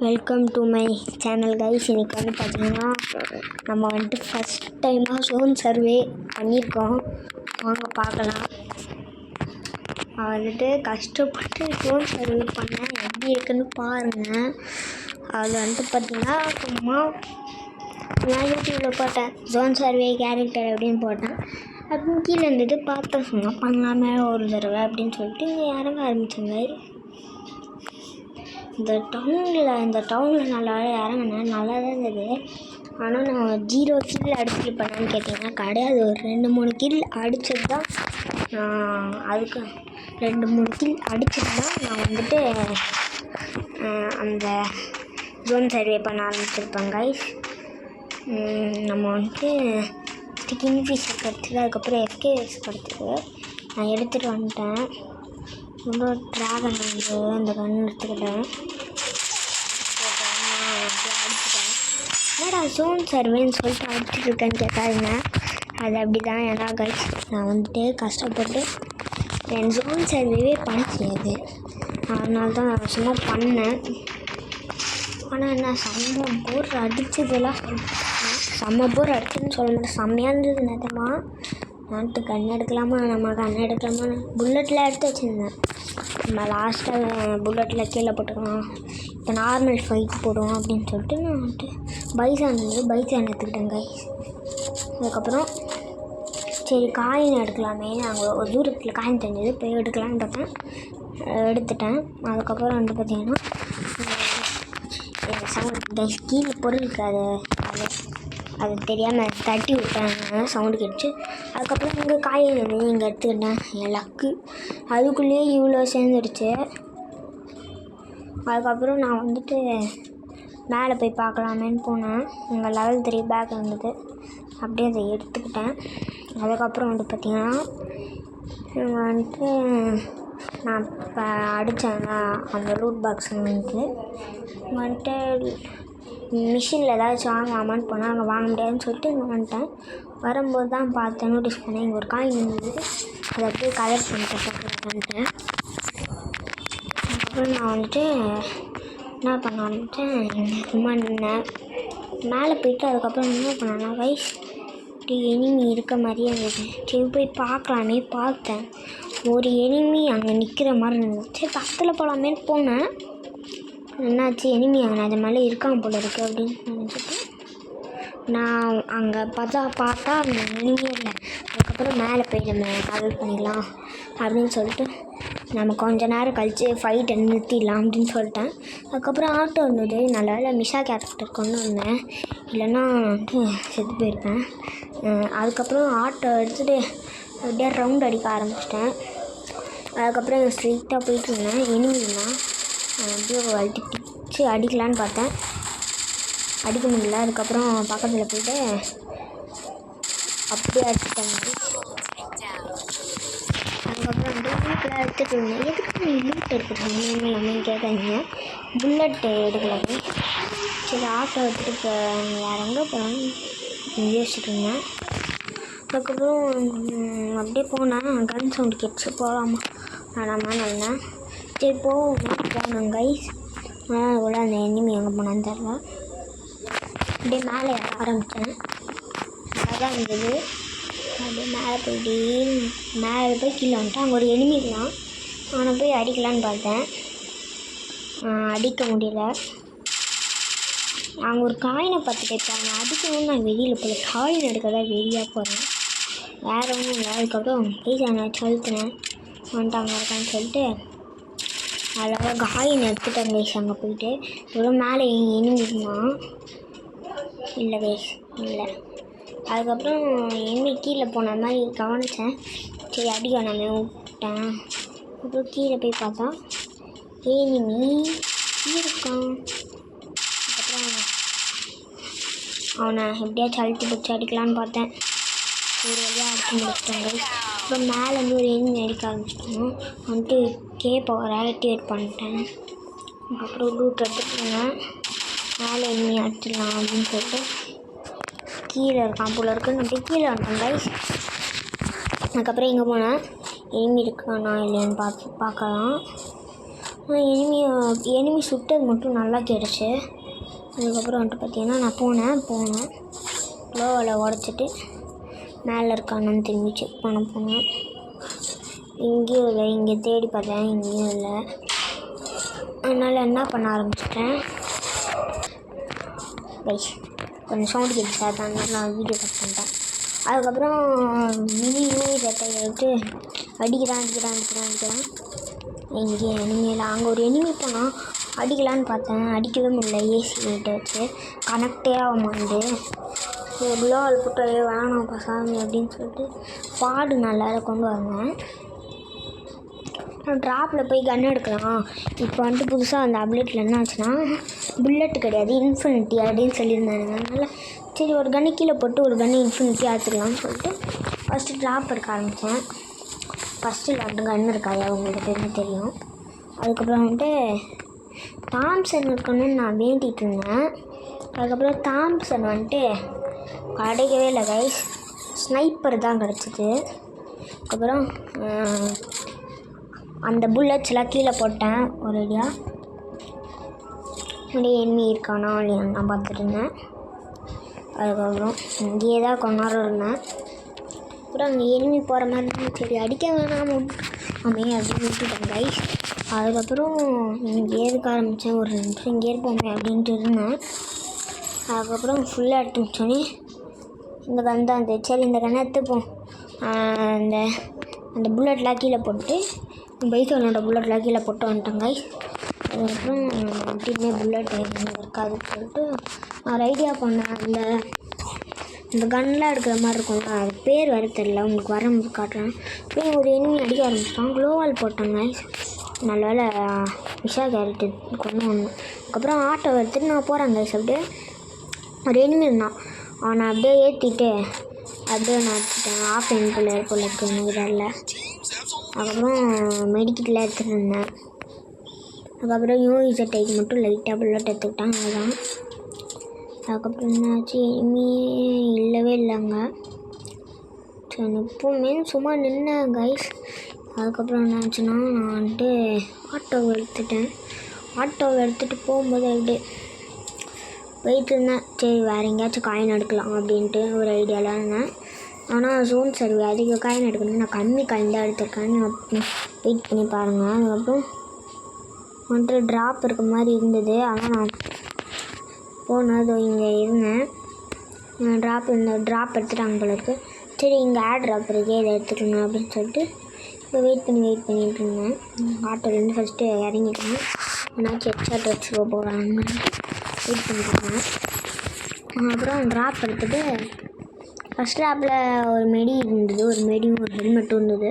Welcome to my channel guys. இன்றைக்கி பார்த்திங்கன்னா நம்ம ஃபஸ்ட் டைமாக ஸோன் சர்வே பண்ணியிருக்கோம். வாங்க பார்க்கலாம். கஷ்டப்பட்டு ஸோன் சர்வே பண்ணேன், எப்படி இருக்குன்னு பாருங்கள். அது பார்த்திங்கன்னா சும்மா நான் யூடியூப்பில் போட்டேன் ஸோன் சர்வே கேரக்டர் அப்படின்னு போட்டேன். அப்படின்னு கீழே இருந்துட்டு பார்த்து சொன்னா பண்ணலாமே ஒரு தடவை அப்படின்னு சொல்லிட்டு இங்கே இறங்க ஆரம்பித்தாங்க. இந்த டவுனில் நல்லா இறங்கினேன், நல்லா தான் இருந்தது. ஆனால் நான் 0 கில் அடிச்சிருப்பேனான்னு கேட்டிங்கன்னா கிடையாது. ஒரு 2-3 கில் அடித்தது தான். அதுக்கு 2-3 கில் அடிச்சது தான் நான் அந்த ஸோன் சர்வே பண்ண ஆரம்பிச்சிருப்பேன் கைஸ். நம்ம கிங்ஃபிஷர் கிடச்சிது, அதுக்கப்புறம் எஃப்கேஎஸ் கிடச்சிது. நான் எடுத்துகிட்டு வந்துட்டேன். இன்னொரு ட்ராகன் அந்த கன் எடுத்துக்கிட்டேன். அடிச்சுட்டேன். என்னடா ஸோன் சர்வேன்னு சொல்லிட்டு அடிச்சுட்டு இருக்கேன்னு கேட்காதுங்க. அது அப்படி தான். ஏன்னா கைஸ் நான் கஷ்டப்பட்டு என் ஸோன் சர்வேவே பண்ண முடியாது. அதனால தான் நான் சும்மா பண்ணேன். ஆனால் என்ன செம்ம போர் அடித்ததெல்லாம் செம்ம போர் அடிச்சதுன்னு சொல்ல மாட்டேன், செம்மையாக இருந்தது. நேரமா கண் எடுக்கலாமா, நம்ம கண் எடுக்கலாமா, புல்லட்டில் எடுத்து வச்சுருந்தேன். நம்ம லாஸ்ட்டாக புல்லட்டில் கீழே போட்டுக்கலாம், இப்போ நார்மல் ஃபைட் போடுவோம் அப்படின்னு சொல்லிட்டு நான் பைசான் எடுத்துக்கிட்டேன் கைஸ். அதுக்கப்புறம் சரி காயின் எடுக்கலாமே, நாங்கள் ஒரு தூரத்தில் காயின் தெரிஞ்சது போய் எடுக்கலான்னு பார்த்தேன், எடுத்துட்டேன். அதுக்கப்புறம் பார்த்திங்கன்னா கைஸ் கீழே பொருள் இருக்காது, அது தெரியாமல் தட்டி விட்டாங்க, சவுண்டு கேட்டுச்சு. அதுக்கப்புறம் இங்கே காயின் இங்கே எடுத்துக்கிட்டேன். என் லக்கு அதுக்குள்ளேயே இவ்வளோ சேர்ந்துடுச்சு. அதுக்கப்புறம் நான் மேலே போய் பார்க்கலாமேன்னு போனேன். இங்கே லெவல் 3 பேக் இருந்தது, அப்படியே அதை எடுத்துக்கிட்டேன். அதுக்கப்புறம் பார்த்திங்கன்னா நான் இப்போ அடித்தேன்னா அந்த லூட் பாக்ஸ் மிஷினில் ஏதாச்சும் வாங்கலாமான்னு போனால் அங்கே வாங்க முடியாதுன்னு சொல்லிட்டு இங்கே வந்துட்டேன். வரும்போது தான் பார்த்தேன், நோட்டீஸ் பண்ணேன் இங்கே ஒரு காயின் இருந்தது. அதை அப்படியே கலெக்ட் பண்ணிட்டேன். அதுக்கப்புறம் நான் என்ன பண்ண ஆரம்பித்தேன், சும்மா நின்னேன். மேலே போயிட்டு அதுக்கப்புறம் என்ன பண்ணேன்னா கைஸ் எனிமி இருக்க மாதிரியே இருந்தது. சரி போய் பார்க்கலாமே பார்த்தேன், ஒரு எனிமி அங்கே நிற்கிற மாதிரி இருந்தது. சரி பக்கத்தில் போகலாமேன்னு போனேன். என்னாச்சு, எனிமி அங்கே அது மேலே இருக்கான் போல இருக்குது அப்படின்னு நினச்சிட்டு நான் அங்கே பார்த்தா அந்த எனிமியே இல்லை. அதுக்கப்புறம் மேலே போய் நம்ம கால் பண்ணிக்கலாம் அப்படின்னு சொல்லிட்டு நம்ம கொஞ்ச நேரம் கழித்து ஃபைட்டை நிறுத்திடலாம் அப்படின்னு சொல்லிட்டேன். அதுக்கப்புறம் ஆட்டோ இருந்தது, நல்ல மிஷா கேரக்டர் கொண்டு வந்தேன், இல்லைன்னா செத்து போயிருப்பேன். அதுக்கப்புறம் ஆட்டோ எடுத்துகிட்டு அப்படியே ரவுண்ட் அடிக்க ஆரம்பிச்சிட்டேன். அதுக்கப்புறம் ஸ்ட்ரெயிட்டாக போயிட்டு இருந்தேன். எனிமின்னா அப்படியே அடிச்சு அடிக்கலான்னு பார்த்தேன், அடிக்க முடியல. அதுக்கப்புறம் பக்கத்தில் போய்ட்டு அப்படியே அடிச்சுட்டாங்க. அதுக்கப்புறம் வீட்டில் எடுத்துகிட்டு இருந்தேன். எதுக்கு லூட் எடுத்துட்டாங்க நம்மன்னு கேட்காதீங்க, புல்லட் எடுக்கலாமே. சரி ஆட்டோ எடுத்துகிட்டு இப்போ வேறு எங்கே போகலான்னு யோசிச்சுட்டு இருந்தேன். அதுக்கப்புறம் அப்படியே போனேன், கன் சவுண்டு கேட்டுச்சு, போகலாமா வேணாமான்னு இருந்தேன். சரி போனோம் கைஸ். கூட அந்த எனிமி எங்கே போனான்னு தெரியல. அப்படியே மேலே ஏற ஆரம்பித்தேன், அதான் இருந்தது. அப்படியே மேலே போய் கீழே வந்துட்டேன். அங்கே ஒரு எனிமி தான், அவனை போய் அடிக்கலான்னு பார்த்தேன், அடிக்க முடியல. அங்கே ஒரு காயினை பார்த்துட்டு இருப்பாங்க, அடிக்கணும்னு நான் வெளியில் போய் காயின் எடுக்கதான் வெளியாக போகிறேன், வேறு ஒன்றும் இல்லை. அதுக்கப்புறம் ப்ளீஸ் நான் சொல்லிட்டேன் வந்துட்டாங்க இருக்கான்னு சொல்லிட்டு அதில் காயின் எடுத்துட்டேன் கைஸ். அங்கே போயிட்டு இவ்வளோ மேலே எனிமிதான் இல்லை கைஸ், இல்லை. அதுக்கப்புறம் எனிமி கீழே போன மாதிரி கவனித்தேன், சரி அடிக்க நம்ம விட்டேன். அப்புறம் கீழே போய் பார்த்தா எனிமி இருக்கான். அதுக்கப்புறம் அவனை எப்படியாச்சும் அழுத்தி பிடிச்சி அடிக்கலான்னு பார்த்தேன், ஒரு வழியாக அடிக்க முடிச்சிட்டேன் கைஸ். அப்புறம் மேலேருந்து ஒரு எனிமி அடிக்க ஆரம்பிச்சிட்டோம். கே பவர் ஆக்டிவேட் பண்ணிட்டேன். அதுக்கப்புறம் லூட் எடுத்துட்டேங்க, மேலே எனிமி அடிச்சிடலாம் அப்படின்னு சொல்லிட்டு கீழே இருக்கான் போல இருக்குன்னு அப்படியே கீழே வந்துட்டேன் கைஸ். அதுக்கப்புறம் இங்கே போனேன், எனிமி இருக்கானா இல்லையான்னு பார்க்கலாம். எனிமி சுட்டது மட்டும் நல்லா கேட்டுச்சு. அதுக்கப்புறம் வந்துட்டு பார்த்தீங்கன்னா நான் போனேன் க்ளோவில் உடச்சிட்டு மேலே இருக்கானு திரும்பி செக் பண்ண போனேன். இங்கேயும் இல்லை, இங்கே தேடி பார்த்தேன், இங்கேயும் இல்லை. அதனால் என்ன பண்ண ஆரம்பிச்சிட்டேன், கொஞ்சம் சவுண்டு கேட்டுச்சு, அதனால நான் வீடியோ கட் பண்ணிட்டேன். அதுக்கப்புறம் மினி யூனிட்டை எடுத்து அடிக்கிறான். இங்கே எனிமையில் அங்கே ஒரு எனிமி போனால் அடிக்கலான்னு பார்த்தேன், அடிக்கவே முடியல. ஏசி யூனிட்டை வச்சு கனெக்டே ஆக மாட்டேது. க்ளோவால் போட்டு வேணாம் பசாமி அப்படின்னு சொல்லிட்டு பாடு நல்லா கொண்டு வந்தேன். ட்ராப்பில் போய் கன் எடுக்கலாம். இப்போ வந்துட்டு புதுசாக அந்த அப்டேட்டில் என்ன ஆச்சுன்னா புல்லட்டு கிடையாது, இன்ஃபினிட்டி அப்படின்னு சொல்லியிருந்தாங்க. அதனால் சரி ஒரு கன்று கீழே போட்டு ஒரு கன்று இன்ஃபினிட்டி ஆச்சுக்கலாம்னு சொல்லிட்டு ஃபஸ்ட்டு ட்ராப் எடுக்க ஆரம்பித்தேன். ஃபஸ்ட்டு 2 கன்று இருக்காது, அவங்களுக்கு தெரியும். அதுக்கப்புறம் வந்துட்டு தாம்சன் இருக்கணும்னு நான் வேண்டிகிட்டு இருந்தேன். அதுக்கப்புறம் தாம்சன் வந்துட்டு கிடைக்கவே இல்லை கைஸ், ஸ்னைப்பர் தான் கிடச்சிது. அதுக்கப்புறம் அந்த புல்லட்ஸ்லாம் கீழே போட்டேன் ஒரேடியாக. நிறைய எனிமி இருக்கானா இல்லையா நான் பார்த்துட்டு இருந்தேன். அதுக்கப்புறம் இங்கேயே தான் கொஞ்ச நேரம் இருந்தேன். அப்புறம் அங்கே எனிமி போகிற மாதிரி இருந்தால் சரி அடிக்க வேணாம் அப்படின்னு விட்டுட்டேன் கைஸ். அதுக்கப்புறம் இங்கே இருக்க ஆரம்பித்தேன். ஒரு 2 நிமிஷம் இங்கே இருப்போமே அப்படின்ட்டு இருந்தேன். அதுக்கப்புறம் ஃபுல்லாக எடுத்து முடிச்சோன்னே இந்த கன் தான் இருந்துச்சு. சரி இந்த கண்ணை எடுத்துப்போம். அந்த புல்லட்லாம் கீழே போட்டு பைசோனோட புல்லட்லாம் கீழே போட்டு வந்துட்டேன் கைஸ். அதுக்கப்புறம் எப்படியுமே புல்லட் இருக்காதுன்னு சொல்லிட்டு நான் ஒரு ஐடியா பண்ணேன். இந்த கன்லாம் எடுக்கிற மாதிரி இருக்கும்ல, அது பேர் வேறு தெரியல, உங்களுக்கு வரும்போது காட்டுறேன். போய் ஒரு எனிமி அடிக்க ஆரம்பிச்சிட்டான். க்ளோவால் போட்டாங்க. நல்ல வேலை விஷா கேரட்டு கொண்டு வந்தோம். அதுக்கப்புறம் ஆட்டோ எடுத்துகிட்டு நான் போகிறேன் கைஸ். அப்படியே ஒரு எனிமி இருந்தான், அவனை அப்படியே ஏற்றிட்டு அப்படியே நான் எடுத்துட்டேன். ஆஃப்லைன் போல இருக்கு எனக்கு தெரில. அதுக்கப்புறம் மெடிக்கிட்டில் எடுத்துகிட்டு இருந்தேன். அதுக்கப்புறம் யூஇசட் டைக்கு மட்டும் லைட்டாக புல்லட் எடுத்துக்கிட்டான், அதுதான். அதுக்கப்புறம் என்னாச்சு, இனிமே இல்லவே இல்லைங்க. சரி எப்போவுமே சும்மா நின்னேன் கைஸ். அதுக்கப்புறம் என்னாச்சுன்னா நான் வந்துட்டு ஆட்டோவை எடுத்துகிட்டு போகும்போது அப்படியே போயிட்டு இருந்தேன். சரி வேறு எங்கேயாச்சும் காயின் எடுக்கலாம் அப்படின்ட்டு ஒரு ஐடியாவில் இருந்தேன். ஆனால் ஜோன் சர்வே அதிக காயின் எடுக்கணும், நான் கம்மி காயின் தான் எடுத்திருக்கேன். வெயிட் பண்ணி பாருங்கள். அதுக்கப்புறம் வந்துட்டு ட்ராப் இருக்க மாதிரி இருந்தது. ஆனால் நான் போனது இங்கே இருந்தேன். ட்ராப் எடுத்துட்டாங்க போல இருக்குது. சரி இங்கே ஆட் ட்ராப் இருக்குது, இதை எடுத்துக்கணும் அப்படின்னு சொல்லிட்டு இப்போ வெயிட் பண்ணிகிட்டு இருந்தேன். ஆட்டோலேருந்து ஃபஸ்ட்டு இறங்கிட்டேன். என்னாச்சும் ஹெட்ஷாட் வச்சுக்க போகிறாங்க, வெயிட் பண்ணிட்டுருந்தேன். அப்புறம் ட்ராப் எடுத்துகிட்டு ஃபஸ்ட் ட்ராப்பில் ஒரு மெடி இருந்தது, ஒரு மெடியும் ஒரு ஹெல்மெட்டும் இருந்தது.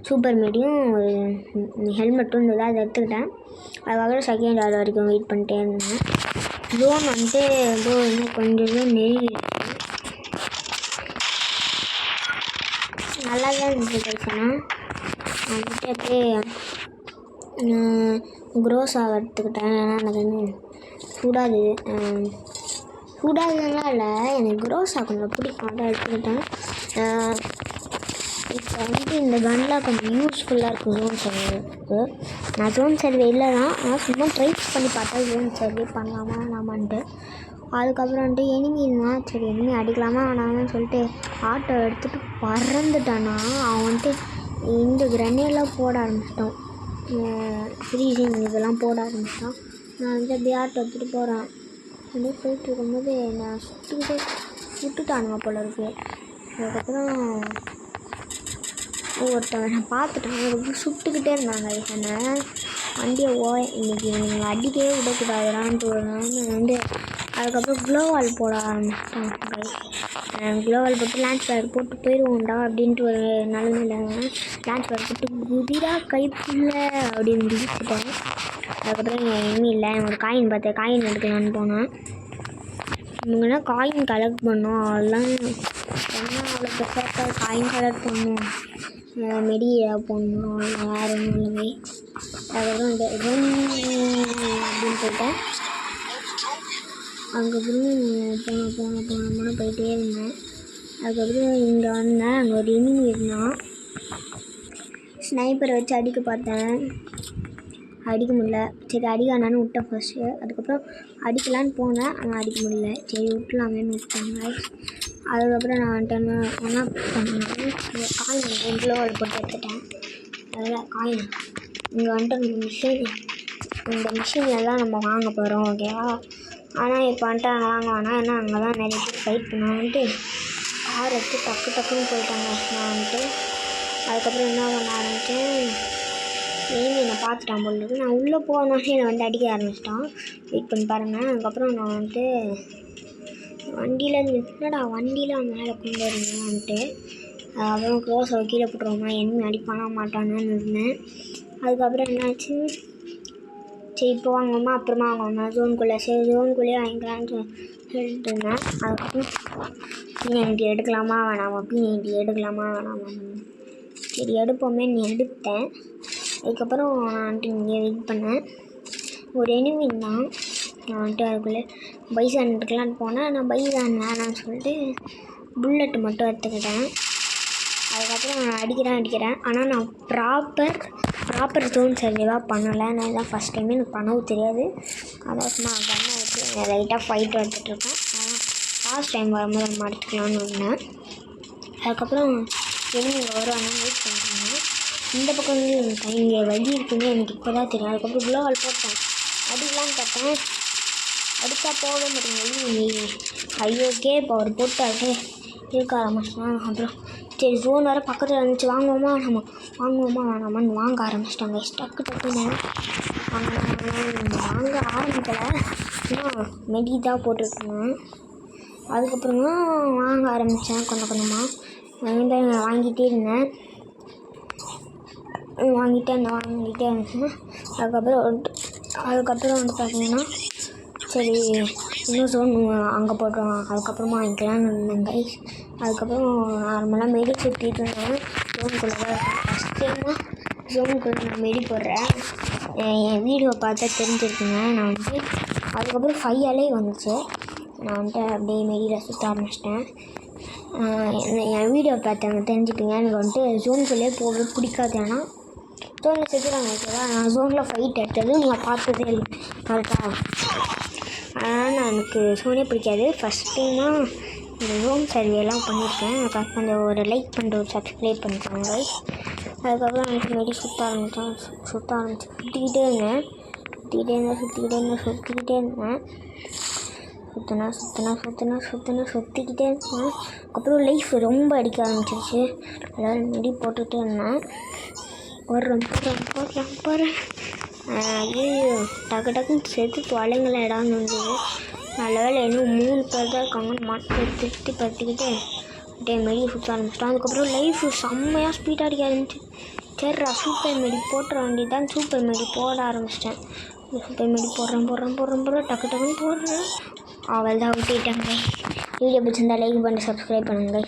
சூப்பர் மெடியும் ஒரு ஹெல்மெட்டும் இருந்தது, அதை எடுத்துக்கிட்டேன். அதுக்கப்புறம் செகண்ட் ஆள் வரைக்கும் வெயிட் பண்ணிட்டே இருந்தேன். ஜோன் வந்துட்டு ஏதோ இன்னும் கொஞ்சம் நெருங்கி நல்லா தான் இருந்துச்சு கைஸ்னா. வந்துட்டு அப்படியே க்ரோஸ் ஆக எடுத்துக்கிட்டேன். ஏன்னா எனக்கு இன்னும் சூடாதுலாம் இல்லை, எனக்கு க்ரோஸாக கொஞ்சம் பிடிக்கும், அதை எடுத்துக்கிட்டேன். இப்போ வந்துட்டு இந்த கன்லாம் கொஞ்சம் யூஸ்ஃபுல்லாக இருக்கும் ஜோன் சர்வேக்கு. நான் ஜோன் சர்வே இல்லை தான், ஆனால் சும்மா ட்ரை பண்ணி பார்த்தேன் ஜோன் சர்வே பண்ணலாமா வேணாமான்ட்டு. அதுக்கப்புறம் வந்துட்டு எனிமி இருந்தான். சரி எனிமி அடிக்கலாமா வேணாமான்னு சொல்லிட்டு ஆட்டோ எடுத்துகிட்டு பறந்துட்டானா. அவன் வந்துட்டு இந்த கிரனேட்லாம் போட ஆரம்பிச்சிட்டான், ஃப்ரீசிங் இதெல்லாம் போட ஆரம்பிச்சிட்டான். நான் வந்து அப்படியே ஆட்டோ எடுத்துகிட்டு போகிறேன். அப்படியே போயிட்டு இருக்கும்போது நான் சுட்டுட்டானுங்க போல இருக்குது. அதுக்கப்புறம் ஒருத்தவன் நான் பார்த்துட்டேன், அதுக்கப்புறம் சுட்டுக்கிட்டே இருந்தாங்க. என்னை வண்டியை இன்றைக்கி நீங்கள் அடிக்கவே விடக்கூடாதுடான்ட்டு ஒரு நாள் வந்து அதுக்கப்புறம் க்ளோவால் போட ஆரம்பிச்சிட்டாங்க. க்ளோவால் போட்டு லான்ச் பேட் போட்டு போயிடுவோம்டா அப்படின்ட்டு ஒரு நிலமையில லான்ச் பேட் போட்டு குதிரா கைப்புள்ள அப்படின்னு முடிச்சுட்டேன். அதுக்கப்புறம் எதுவுமே இல்லை, ஒரு காயின் பார்த்தேன், காயின் எடுக்கலான்னு போனேன். இவங்கெல்லாம் காயின் கலெக்ட் பண்ணோம், அதெல்லாம் என்ன அவ்வளோ பெருசாக காயின் கலெக்ட் பண்ணோம், மெடியா போடணும், வேறு ஒன்றும் இல்லைங்க. அதுக்கப்புறம் இந்த அப்படின்னு போயிட்டேன். அதுக்கப்புறம் போன போயிட்டே இருந்தேன். அதுக்கப்புறம் இங்கே வந்தேன், அங்கே ஒரு எனிமி இருந்தான். ஸ்னைப்பரை வச்சு அடிக்க பார்த்தேன், அடிக்க முடியல. சரி அடிக்கானான்னு விட்டேன் ஃபஸ்ட்டு. அதுக்கப்புறம் அடிக்கலான்னு போனேன், ஆனால் அடிக்க முடியல. சரி விட்டுலாமேன்னு விட்டாங்க. அதுக்கப்புறம் நான் வந்துட்டு என்ன பண்ணேன், காயின் 2 கிலோ அது போட்டு எடுத்துட்டேன். அதில் காயின் இங்கே வந்துட்டு இந்த மிஷின்லாம் நம்ம வாங்க போகிறோம், ஓகேவா? ஆனால் இப்போ வந்துட்டு அங்கே வாங்க வேணாம், ஏன்னா அங்கே தான் நிறைய பேர் ஃபைட் பண்ணுவாங்கன்ட்டு கார் எடுத்து டக்குன்னு போயிட்டாங்க. நான் வந்துட்டு அதுக்கப்புறம் என்ன பண்ண ஆரம்பித்தேன், என்னை பார்த்துட்டான் போல இருக்கு. நான் உள்ளே போனோடனே என்னை வந்து அடிக்க ஆரம்பிச்சிட்டான். வெயிட் பண்ணி பாருங்கள். அதுக்கப்புறம் நான் வந்துட்டு வண்டியில் அவன் மேலே கொண்டு வருங்கன்ட்டு அப்புறம் க்ளோஸ் கீழே போட்டுருவோமா, என்ன அடிப்பானா மாட்டானு இருந்தேன். அதுக்கப்புறம் என்னாச்சு, சரி இப்போ வாங்குவோமா அப்புறமா வாங்குவோமா ஜோனுக்குள்ளே, சரி ஜோனுக்குள்ளேயே வாங்கிக்கலான்னு சொல்லிட்டு இருந்தேன். அதுக்கப்புறம் P90 எடுக்கலாமா வேணாமா, P90 எடுக்கலாமா வேணாமா, சரி எடுப்போமேன்னு எடுத்தேன். அதுக்கப்புறம் நான் வந்துட்டு இங்கே வெயிட் பண்ணேன். ஒரு எனிமி தான். நான் வந்துட்டு அதுக்குள்ளே பைசான் எடுக்கலான்னு போனேன். நான் பைசான் வேணான்னு சொல்லிட்டு புல்லட்டு மட்டும் எடுத்துக்கிட்டேன். அதுக்கப்புறம் நான் அடிக்கிறேன். ஆனால் நான் ப்ராப்பர் ஜோன் சர்வேவாக பண்ணலை. நான் இதான் ஃபஸ்ட் டைம், எனக்கு பண்ணவும் தெரியாது. அதான் சும்மா கண்ணை வச்சு லைட்டாக ஃபைட் எடுத்துகிட்ருக்கேன். ஆனால் லாஸ்ட் டைம் வரும்போது நம்ம எடுத்துக்கலான்னு இருந்தேன். அதுக்கப்புறம் எனிமி வருவாங்கன்னு வெயிட் பண்ணுறாங்க. இந்த பக்கம் வந்து இங்கே வழி இருக்குன்னு எனக்கு இப்போ தான் தெரியும். அதுக்கப்புறம் குளோவால் போட்டேன், அடிக்கலான்னு பார்த்தேன், அடித்தா போக மாட்டேங்குது. ஐயோ கேப் அவர் போட்டு அப்படியே இருக்க ஆரம்பிச்சிட்டான். அப்புறம் சரி ஜோன் வர பக்கத்தில் இருந்துச்சு, வாங்குவோமா வேணாமான்னு வாங்க ஆரம்பிச்சிட்டாங்க. டக்குன்னு வாங்க ஆரம்பிக்கலை, இன்னும் மெடி தான் போட்டுருக்கேன். அதுக்கப்புறமா வாங்க ஆரம்பித்தேன் கொஞ்சமாக. வாங்கிட்டே இருந்தேன். அதுக்கப்புறம் வந்து பார்த்தீங்கன்னா சரி இன்னும் ஜோன் அங்கே போட்டுருவோம், அதுக்கப்புறமா வாங்கிக்கலான்னு இருந்தேன் கைஸ். அதுக்கப்புறம் நார்மலாக மெடி சுற்றிட்டு இருந்தேன். ஜோனுக்குள்ளே தான் இருக்கேன். ஃபஸ்ட் டைமாக ஜோனுக்குள்ளே நான் மெடி போடுறேன். என் வீடியோ பார்த்தா தெரிஞ்சிருக்குங்க. நான் வந்துட்டு அதுக்கப்புறம் 5 அலை வந்துச்சு. நான் வந்துட்டு அப்படியே மெடியில் சுற்ற ஆரம்பிச்சிட்டேன். என் வீடியோ பார்த்தவங்க தெரிஞ்சுப்பீங்க. எனக்கு வந்துட்டு ஜோனுக்குள்ளே போக பிடிக்காது. ஏன்னா ஜோனில் செத்துறாங்க, ஓகேவா? நான் ஜோனில் ஃபைட் எடுத்தது நீங்கள் பார்த்ததே இல்லை, கரெக்டாக? அதனால் எனக்கு ஜோனே பிடிக்காது. ஃபஸ்ட் டைமாக இந்த ஜோன் சர்வேலாம் பண்ணியிருக்கேன். எனக்கு கொஞ்சம் ஒரு லைக் பண்ணிட்டு ஒரு சப்ஸ்கிரைப் பண்ணிக்கோங்க. அதுக்கப்புறம் எனக்கு மெடி சுற்ற ஆரம்பிச்சு சுற்றிக்கிட்டே இருந்தேன். சுற்றிக்கிட்டே இருந்தேன். அப்புறம் லைஃப் ரொம்ப அடிக்க ஆரம்பிச்சிருச்சு. எல்லோரும் மெடி போட்டுகிட்டே இருந்தேன். போடுறேன். டக்குன்னு சேர்த்து தொலைங்களை இடான்னு இருந்தது. நல்ல வேலை இன்னும் 3 பேர் தான் இருக்காங்கன்னு மட்டும் திருப்தி படுத்திக்கிட்டு அப்படியே மெடி சுற்ற ஆரம்பிச்சிட்டோம். அதுக்கப்புறம் லைஃப் செம்மையாக ஸ்பீடாக அடிக்க ஆரம்பிச்சு. சரிடா சூப்பர் மெடி போட்டுற வேண்டியதான். சூப்பர் மெடி போட ஆரம்பிச்சிட்டேன். சூப்பர் மெடி போடுறேன் டக்குன்னு போடுறேன். அவள் தான் விட்டுட்டாங்க. வீடியோ பிடிச்சிருந்தா லைக் பண்ணி சப்ஸ்கிரைப் பண்ணுங்க.